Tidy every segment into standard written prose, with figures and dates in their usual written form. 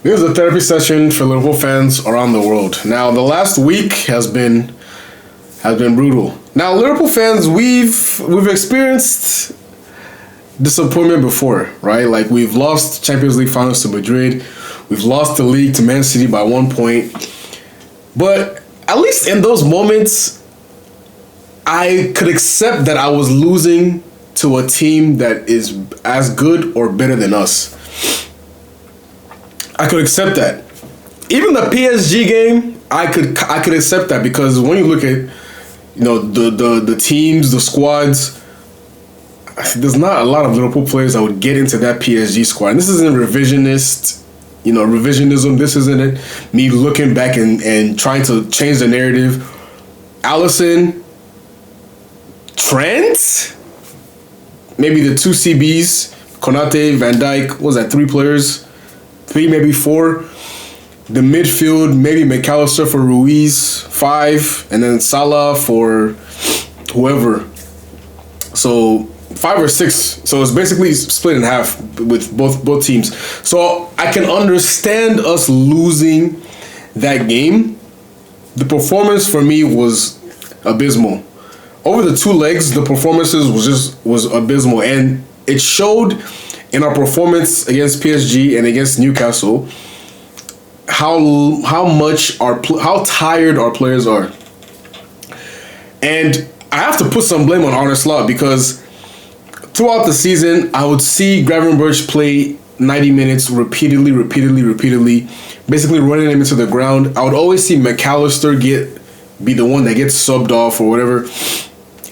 This is a therapy session for Liverpool fans around the world. Now, the last week has been brutal. Now, Liverpool fans, we've experienced disappointment before, right? Like we've lost Champions League finals to Madrid, we've lost the league to Man City by 1 point. But at least in those moments, I could accept that I was losing to a team that is as good or better than us. I could accept that. Even the PSG game, I could accept that because when you look at the teams, the squads, there's not a lot of Liverpool players that would get into that PSG squad. And this isn't revisionism. This isn't it. Me looking back and trying to change the narrative. Alisson, Trent, maybe the two CBs, Konate, Van Dijk. What was that, 3 players? 3, maybe 4. The midfield, maybe McAllister for Ruiz, 5, and then Salah for whoever. So 5 or 6. So it's basically split in half with both teams. So I can understand us losing that game. The performance for me was abysmal. Over the 2 legs, the performances was abysmal, and it showed in our performance against PSG and against Newcastle how tired our players are. And I have to put some blame on Arne Slot because throughout the season, I would see Gravenberch play 90 minutes repeatedly, basically running him into the ground. I would always see McAllister be the one that gets subbed off or whatever.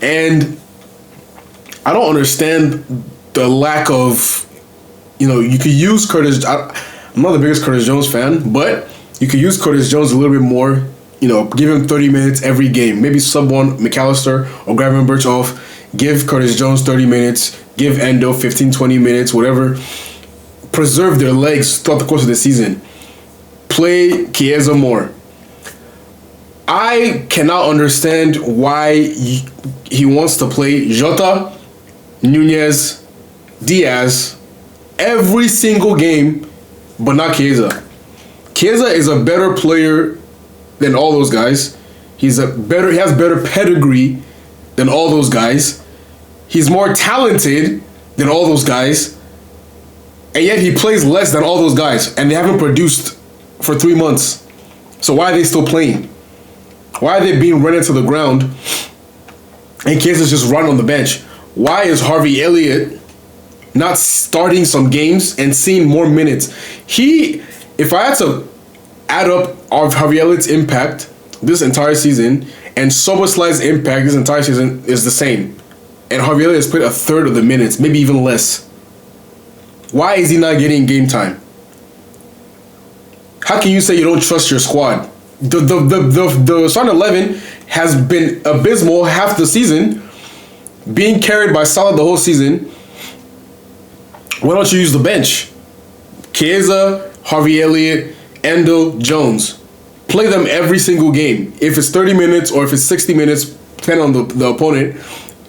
And I don't understand the lack of, you could use Curtis. I'm not the biggest Curtis Jones fan, but you could use Curtis Jones a little bit more. Give him 30 minutes every game. Maybe sub one McAllister or Gravenberch off. Give Curtis Jones 30 minutes. Give Endo 15, 20 minutes, whatever. Preserve their legs throughout the course of the season. Play Chiesa more. I cannot understand why he wants to play Jota, Nunez, Diaz every single game, but not Chiesa. Chiesa is a better player than all those guys. He has better pedigree than all those guys. He's more talented than all those guys. And yet he plays less than all those guys. And they haven't produced for 3 months. So why are they still playing? Why are they being run into the ground and Chiesa's just run on the bench? Why is Harvey Elliott not starting some games and seeing more minutes? If I had to add up Harvey Elliott's impact this entire season and Soboslai's impact this entire season is the same. And Harvey Elliott has played a third of the minutes, maybe even less. Why is he not getting game time? How can you say you don't trust your squad? The starting 11 has been abysmal half the season, being carried by Salah the whole season. Why don't you use the bench? Chiesa, Harvey Elliott, Endo, Jones. Play them every single game. If it's 30 minutes or if it's 60 minutes, depending on the opponent.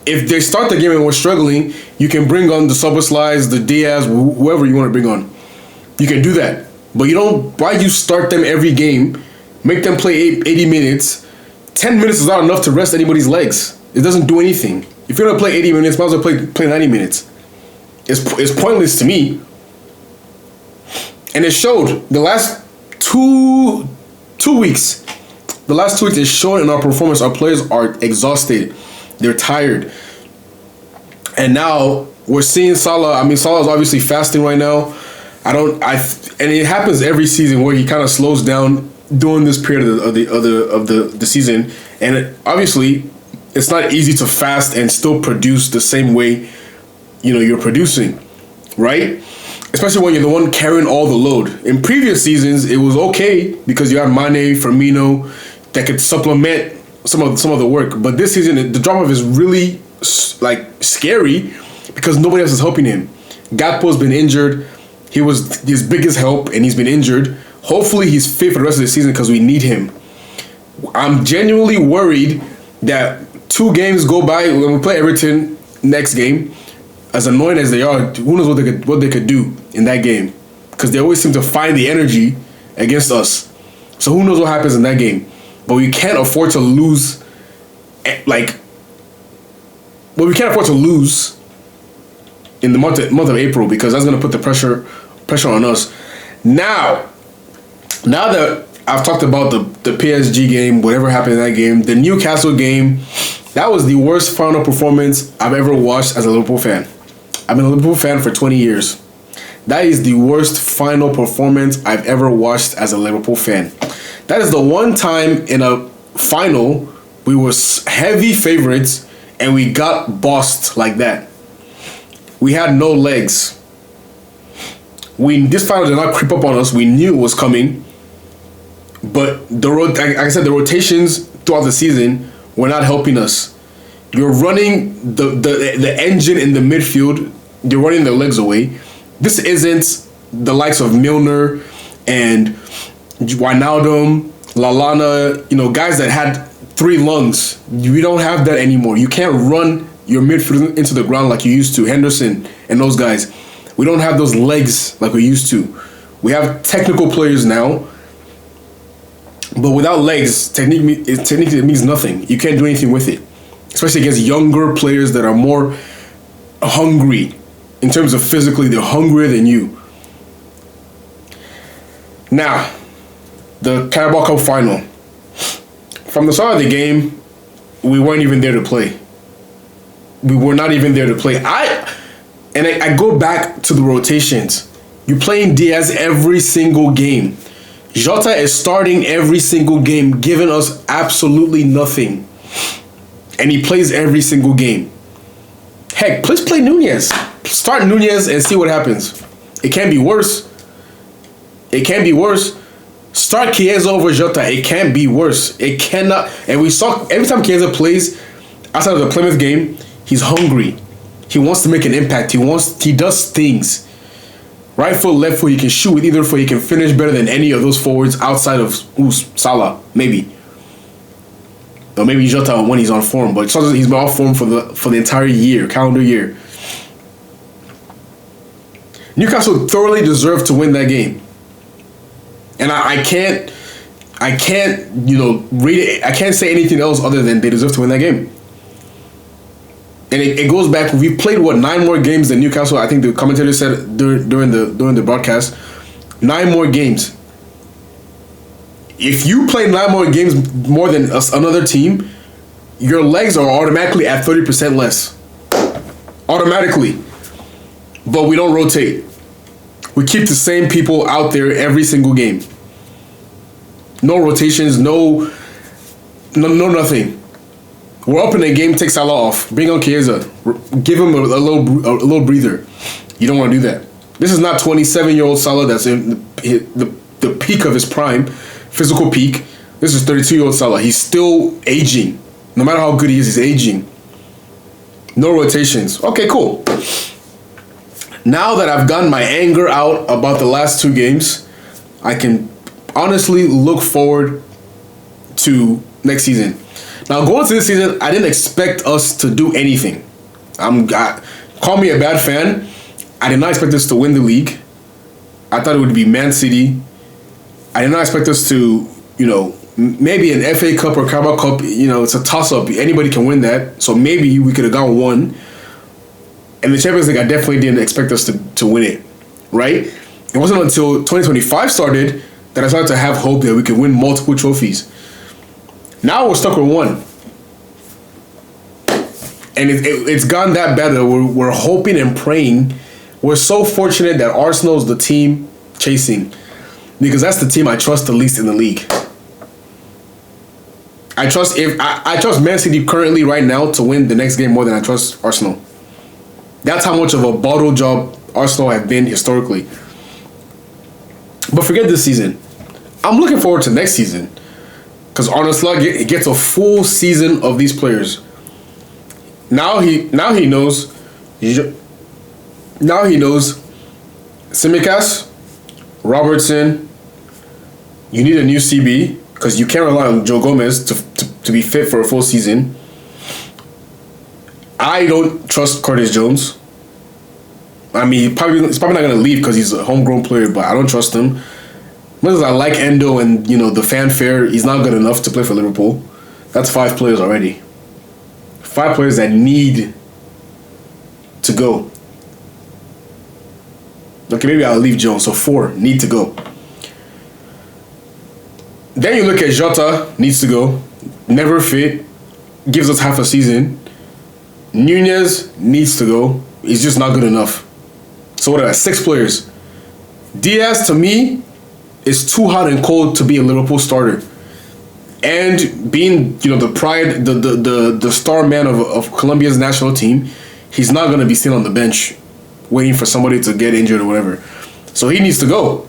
If they start the game and we're struggling, you can bring on the Soboslais, the Diaz, whoever you want to bring on. You can do that. But you don't. Why you start them every game, make them play 80 minutes? 10 minutes is not enough to rest anybody's legs. It doesn't do anything. If you're going to play 80 minutes, might as well play 90 minutes. It's pointless to me. And it showed the last two weeks. The last 2 weeks, it showed in our performance. Our players are exhausted. They're tired. And now we're seeing Salah. I mean, Salah is obviously fasting right now. And it happens every season where he kind of slows down during this period of the season. And obviously, it's not easy to fast and still produce the same way you're producing, right? Especially when you're the one carrying all the load. In previous seasons, it was okay because you had Mane, Firmino that could supplement some of the work. But this season, the drop-off is really scary because nobody else is helping him. Gakpo's been injured. He was his biggest help, and he's been injured. Hopefully, he's fit for the rest of the season because we need him. I'm genuinely worried that 2 games go by when we play Everton next game. As annoying as they are, who knows what they could do in that game? because they always seem to find the energy against us. So who knows what happens in that game? But we can't afford to lose. We can't afford to lose in the month of April, because that's going to put the pressure on us. Now that I've talked about the PSG game, whatever happened in that game, the Newcastle game, that was the worst final performance I've ever watched as a Liverpool fan. I've been a Liverpool fan for 20 years. That is the worst final performance I've ever watched as a Liverpool fan. That is the one time in a final we were heavy favorites and we got bossed like that. We had no legs. This final did not creep up on us. We knew it was coming. But like I said, the rotations throughout the season were not helping us. You're running the engine in the midfield. You're running their legs away. This isn't the likes of Milner and Wijnaldum, Lallana, guys that had 3 lungs. We don't have that anymore. You can't run your midfield into the ground like you used to. Henderson and those guys. We don't have those legs like we used to. We have technical players now. But without legs, technically it means nothing. You can't do anything with it. Especially against younger players that are more hungry. In terms of physically, they're hungrier than you. Now, the Carabao Cup final. From the start of the game, we weren't even there to play. We were not even there to play. I go back to the rotations. You're playing Diaz every single game. Jota is starting every single game, giving us absolutely nothing. And he plays every single game. Heck, please play Nunez. Start Nunez and see what happens. It can't be worse. It can't be worse. Start Chiesa over Jota. It can't be worse. It cannot. And we saw every time Chiesa plays outside of the Plymouth game, he's hungry. He wants to make an impact. He does things. Right foot, left foot, he can shoot with either foot. He can finish better than any of those forwards outside of Salah, maybe. Or maybe Jota when he's on form. But he's been on form for the entire year, calendar year. Newcastle thoroughly deserved to win that game. And I can't read it. I can't say anything else other than they deserve to win that game. And it goes back. We played 9 more games than Newcastle. I think the commentator said during the broadcast, 9 more games. If you play 9 more games more than another team, your legs are automatically at 30% less. Automatically. But we don't rotate. We keep the same people out there every single game. No rotations, no nothing. We're up in a game, take Salah off. Bring on Chiesa. Give him a little breather. You don't want to do that. This is not 27-year-old Salah that's in the peak of his prime, physical peak. This is 32-year-old Salah. He's still aging. No matter how good he is, he's aging. No rotations. Okay, cool. Now that I've gotten my anger out about the last 2 games, I can honestly look forward to next season. Now, going to this season, I didn't expect us to do anything. Call me a bad fan. I did not expect us to win the league. I thought it would be Man City. I did not expect us to, maybe an FA Cup or Carabao Cup. It's a toss-up. Anybody can win that. So maybe we could have gone 1. And the Champions League, I definitely didn't expect us to win it, right? It wasn't until 2025 started that I started to have hope that we could win multiple trophies. Now we're stuck with 1. And it's gone that bad that we're hoping and praying. We're so fortunate that Arsenal is the team chasing, because that's the team I trust the least in the league. I trust Man City currently right now to win the next game more than I trust Arsenal. That's how much of a bottle job Arsenal have been historically. But forget this season. I'm looking forward to next season, because Arne Slot gets a full season of these players. Now he knows. Now he knows. Tsimikas, Robertson. You need a new CB, because you can't rely on Joe Gomez to be fit for a full season. I don't trust Curtis Jones. I mean, he's probably not going to leave because he's a homegrown player, but I don't trust him. Much as I like Endo and, the fanfare, he's not good enough to play for Liverpool. That's 5 players already. 5 players that need to go. Okay, maybe I'll leave Jones. So 4 need to go. Then you look at Jota, needs to go. Never fit. Gives us half a season. Nunez needs to go. He's just not good enough. So what are that? 6 players. Diaz, to me, is too hot and cold to be a Liverpool starter. And being, the pride, the star man of Colombia's national team, he's not going to be sitting on the bench waiting for somebody to get injured or whatever. So he needs to go.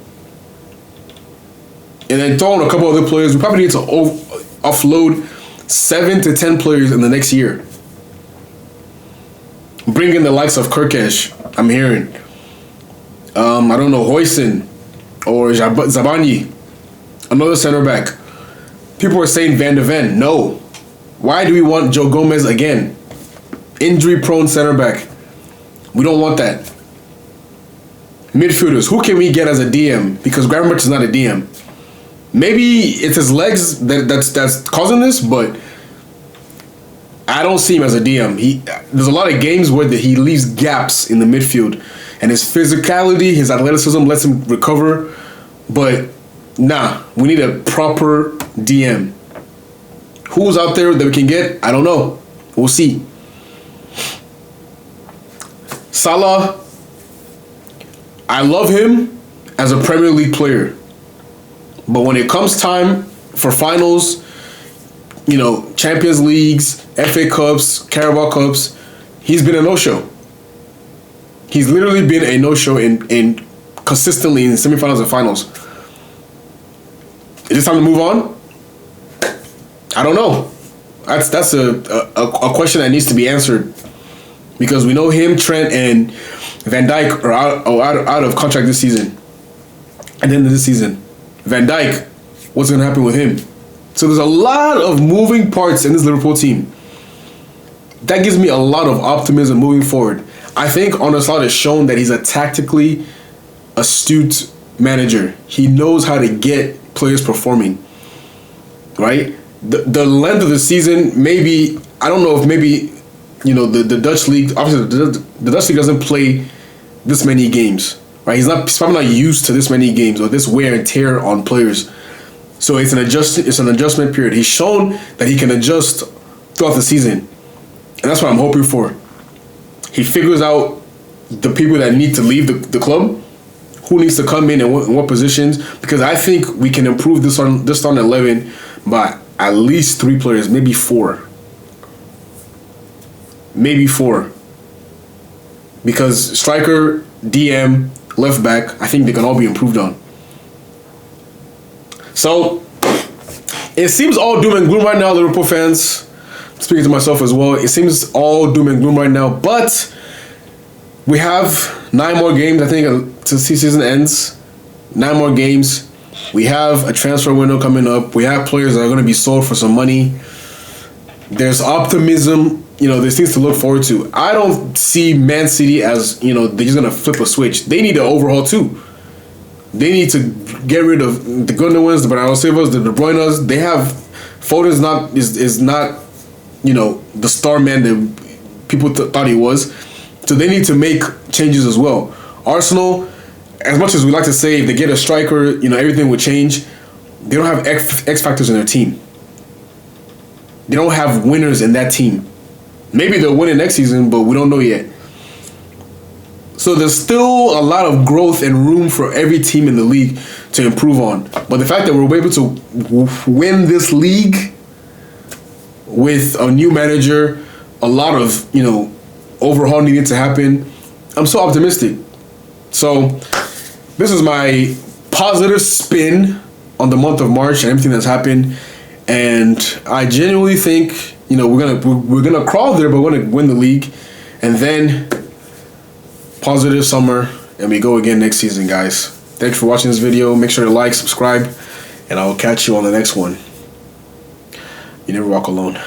And then throw in a couple other players. We probably need to offload 7 to 10 players in the next year. Bring in the likes of Kirkesh, I'm hearing. I don't know, Hoyson or Zabani, another center back. People are saying Van de Ven. No. Why do we want Joe Gomez again? Injury-prone center back. We don't want that. Midfielders. Who can we get as a DM? Because Gravenberch is not a DM. Maybe it's his legs that's causing this, but I don't see him as a DM. There's a lot of games where he leaves gaps in the midfield, and his physicality, his athleticism lets him recover. But nah, we need a proper DM. Who's out there that we can get? I don't know. We'll see. Salah, I love him as a Premier League player. But when it comes time for finals, Champions Leagues, FA Cups, Carabao Cups, he's been a no-show. He's literally been a no-show in consistently in semifinals and finals. Is it time to move on? I don't know. That's a question that needs to be answered, because we know him, Trent, and Van Dijk are out of contract this season. At the end of this season, Van Dijk, what's going to happen with him? So there's a lot of moving parts in this Liverpool team. That gives me a lot of optimism moving forward. I think Arne Slot has shown that he's a tactically astute manager. He knows how to get players performing, right? The length of the season, maybe, I don't know if maybe, the Dutch league, obviously the Dutch league doesn't play this many games, right? He's probably not used to this many games or this wear and tear on players. So it's an adjustment period. He's shown that he can adjust throughout the season. And that's what I'm hoping for. He figures out the people that need to leave the club, who needs to come in and what positions, because I think we can improve this starting 11 by at least 3 players, maybe 4. Maybe 4. Because striker, DM, left back, I think they can all be improved on. So, it seems all doom and gloom right now, Liverpool fans. Speaking to myself as well, it seems all doom and gloom right now, but we have 9 more games, I think, till the season ends. 9 more games. We have a transfer window coming up. We have players that are going to be sold for some money. There's optimism. There's things to look forward to. I don't see Man City as, they're just going to flip a switch. They need to overhaul too. They need to get rid of the Gundogan's, the Bernardo Silvas, the De Bruyne's. They have Foden's is not the star man that people thought he was. So they need to make changes as well. Arsenal, as much as we like to say, if they get a striker, everything will change. They don't have X factors in their team. They don't have winners in that team. Maybe they'll win it next season, but we don't know yet. So there's still a lot of growth and room for every team in the league to improve on. But the fact that we're able to win this league with a new manager, a lot of, overhaul needed to happen, I'm so optimistic. So this is my positive spin on the month of March and everything that's happened. And I genuinely think, we're gonna crawl there, but we're gonna win the league. And then positive summer, and we go again next season, guys. Thanks for watching this video. Make sure to like, subscribe, and I will catch you on the next one. You never walk alone.